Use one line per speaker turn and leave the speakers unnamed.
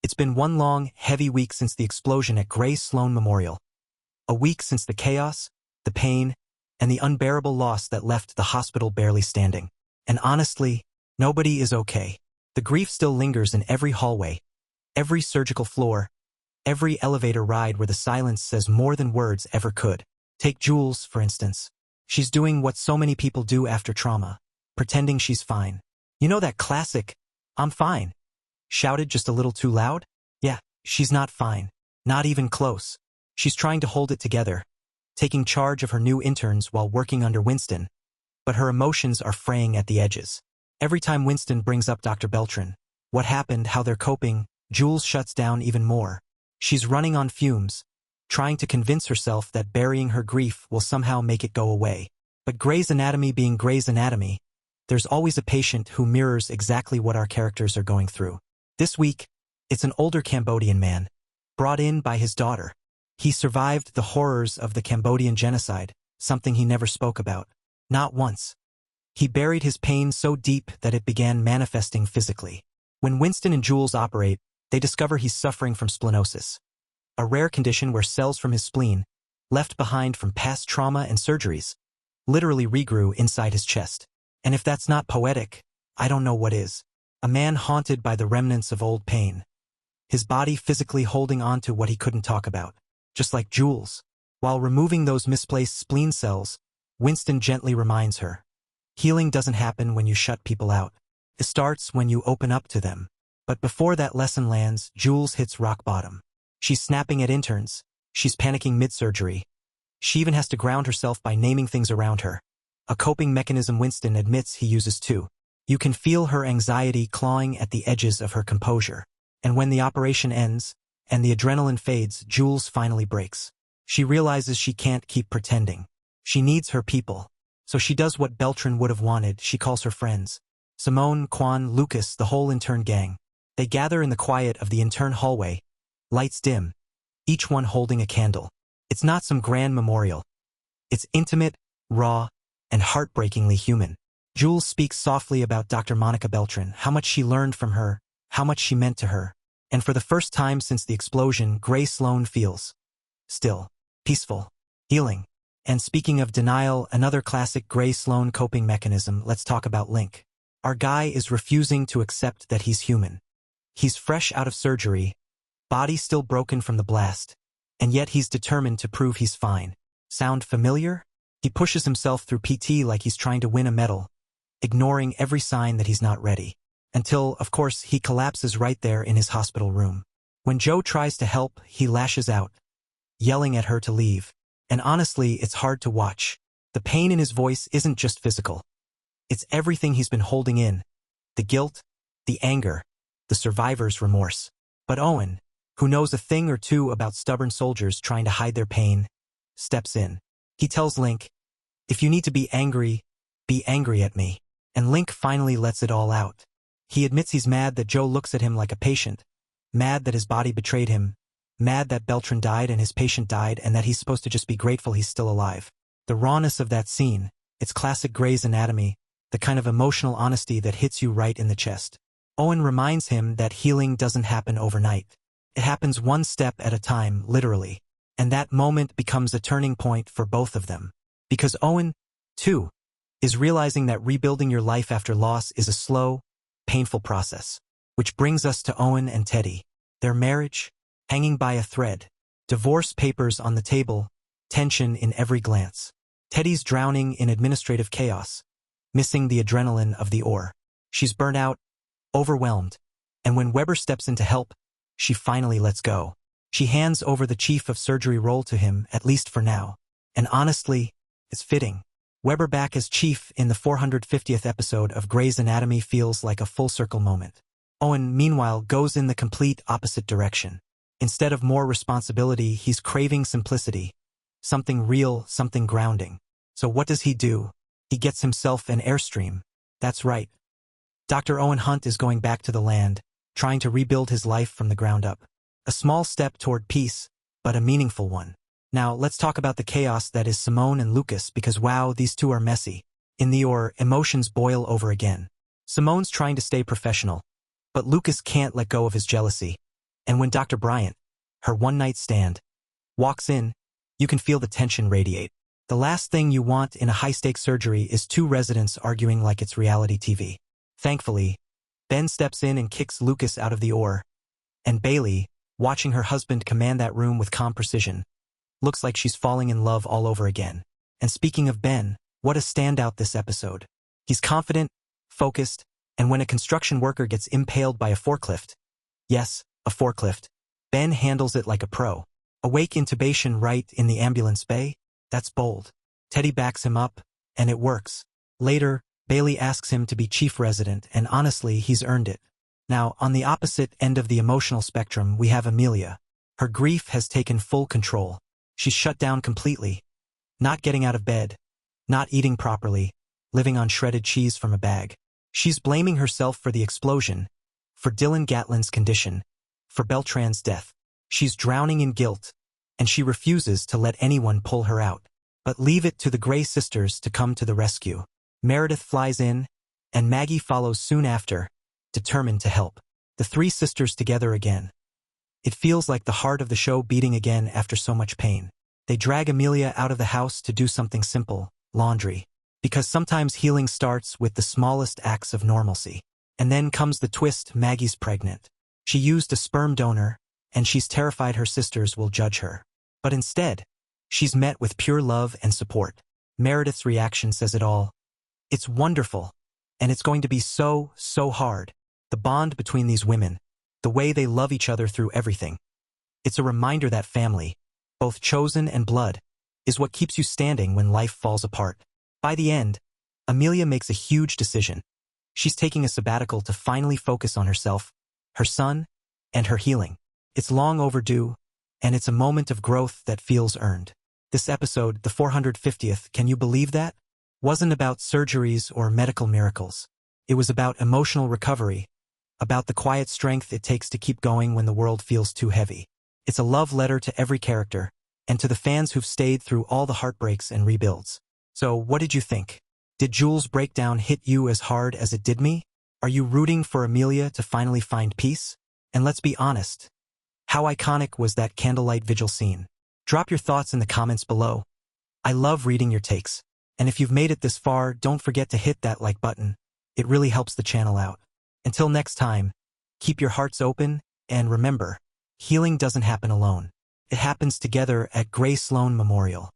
It's been one long, heavy week since the explosion at Grey Sloan Memorial. A week since the chaos, the pain, and the unbearable loss that left the hospital barely standing. And honestly, nobody is okay. The grief still lingers in every hallway, every surgical floor, every elevator ride where the silence says more than words ever could. Take Jules, for instance. She's doing what so many people do after trauma, pretending she's fine. You know that classic, "I'm fine," shouted just a little too loud? Yeah, she's not fine. Not even close. She's trying to hold it together, taking charge of her new interns while working under Winston, but her emotions are fraying at the edges. Every time Winston brings up Dr. Beltran, what happened, how they're coping, Jules shuts down even more. She's running on fumes, trying to convince herself that burying her grief will somehow make it go away. But Grey's Anatomy being Grey's Anatomy, there's always a patient who mirrors exactly what our characters are going through. This week, it's an older Cambodian man, brought in by his daughter. He survived the horrors of the Cambodian genocide, something he never spoke about. Not once. He buried his pain so deep that it began manifesting physically. When Winston and Jules operate, they discover he's suffering from splenosis, a rare condition where cells from his spleen, left behind from past trauma and surgeries, literally regrew inside his chest. And if that's not poetic, I don't know what is. A man haunted by the remnants of old pain. His body physically holding on to what he couldn't talk about. Just like Jules. While removing those misplaced spleen cells, Winston gently reminds her, healing doesn't happen when you shut people out. It starts when you open up to them. But before that lesson lands, Jules hits rock bottom. She's snapping at interns. She's panicking mid-surgery. She even has to ground herself by naming things around her. A coping mechanism Winston admits he uses too. You can feel her anxiety clawing at the edges of her composure. And when the operation ends, and the adrenaline fades, Jules finally breaks. She realizes she can't keep pretending. She needs her people. So she does what Beltran would have wanted. She calls her friends. Simone, Kwan, Lucas, the whole intern gang. They gather in the quiet of the intern hallway. Lights dim, each one holding a candle. It's not some grand memorial. It's intimate, raw, and heartbreakingly human. Jules speaks softly about Dr. Monica Beltran, how much she learned from her, how much she meant to her. And for the first time since the explosion, Grey Sloan feels still, peaceful, healing. And speaking of denial, another classic Grey Sloan coping mechanism, let's talk about Link. Our guy is refusing to accept that he's human. He's fresh out of surgery, body still broken from the blast, and yet he's determined to prove he's fine. Sound familiar? He pushes himself through PT like he's trying to win a medal, ignoring every sign that he's not ready. Until, of course, he collapses right there in his hospital room. When Joe tries to help, he lashes out, yelling at her to leave. And honestly, it's hard to watch. The pain in his voice isn't just physical. It's everything he's been holding in. The guilt, the anger, the survivor's remorse. But Owen, who knows a thing or two about stubborn soldiers trying to hide their pain, steps in. He tells Link, "If you need to be angry at me." And Link finally lets it all out. He admits he's mad that Joe looks at him like a patient, mad that his body betrayed him, mad that Beltran died and his patient died and that he's supposed to just be grateful he's still alive. The rawness of that scene, it's classic Grey's Anatomy, the kind of emotional honesty that hits you right in the chest. Owen reminds him that healing doesn't happen overnight. It happens one step at a time, literally. And that moment becomes a turning point for both of them. Because Owen, too, is realizing that rebuilding your life after loss is a slow, painful process. Which brings us to Owen and Teddy. Their marriage, hanging by a thread. Divorce papers on the table, tension in every glance. Teddy's drowning in administrative chaos, missing the adrenaline of the oar. She's burnt out, overwhelmed. And when Weber steps in to help, she finally lets go. She hands over the chief of surgery role to him, at least for now. And honestly, it's fitting. Weber back as chief in the 450th episode of Grey's Anatomy feels like a full-circle moment. Owen, meanwhile, goes in the complete opposite direction. Instead of more responsibility, he's craving simplicity. Something real, something grounding. So what does he do? He gets himself an Airstream. That's right. Dr. Owen Hunt is going back to the land, trying to rebuild his life from the ground up. A small step toward peace, but a meaningful one. Now, let's talk about the chaos that is Simone and Lucas, because wow, these two are messy. In the OR, emotions boil over again. Simone's trying to stay professional, but Lucas can't let go of his jealousy. And when Dr. Bryant, her one-night stand, walks in, you can feel the tension radiate. The last thing you want in a high-stakes surgery is two residents arguing like it's reality TV. Thankfully, Ben steps in and kicks Lucas out of the OR, and Bailey, watching her husband command that room with calm precision, looks like she's falling in love all over again. And speaking of Ben, what a standout this episode. He's confident, focused, and when a construction worker gets impaled by a forklift, yes, a forklift, Ben handles it like a pro. Awake intubation right in the ambulance bay? That's bold. Teddy backs him up, and it works. Later, Bailey asks him to be chief resident, and honestly, he's earned it. Now, on the opposite end of the emotional spectrum, we have Amelia. Her grief has taken full control. She's shut down completely. Not getting out of bed, not eating properly, living on shredded cheese from a bag. She's blaming herself for the explosion, for Dylan Gatlin's condition, for Beltran's death. She's drowning in guilt, and she refuses to let anyone pull her out. But leave it to the Grey sisters to come to the rescue. Meredith flies in, and Maggie follows soon after, determined to help. The three sisters together again. It feels like the heart of the show beating again after so much pain. They drag Amelia out of the house to do something simple, laundry. Because sometimes healing starts with the smallest acts of normalcy. And then comes the twist: Maggie's pregnant. She used a sperm donor, and she's terrified her sisters will judge her. But instead, she's met with pure love and support. Meredith's reaction says it all. It's wonderful, and it's going to be so hard. The bond between these women, the way they love each other through everything. It's a reminder that family, both chosen and blood, is what keeps you standing when life falls apart. By the end, Amelia makes a huge decision. She's taking a sabbatical to finally focus on herself, her son, and her healing. It's long overdue, and it's a moment of growth that feels earned. This episode, the 450th, can you believe that? Wasn't about surgeries or medical miracles. It was about emotional recovery, about the quiet strength it takes to keep going when the world feels too heavy. It's a love letter to every character, and to the fans who've stayed through all the heartbreaks and rebuilds. So, what did you think? Did Jules' breakdown hit you as hard as it did me? Are you rooting for Amelia to finally find peace? And let's be honest, how iconic was that candlelight vigil scene? Drop your thoughts in the comments below. I love reading your takes. And if you've made it this far, don't forget to hit that like button. It really helps the channel out. Until next time, keep your hearts open, and remember, healing doesn't happen alone. It happens together at Grey Sloan Memorial.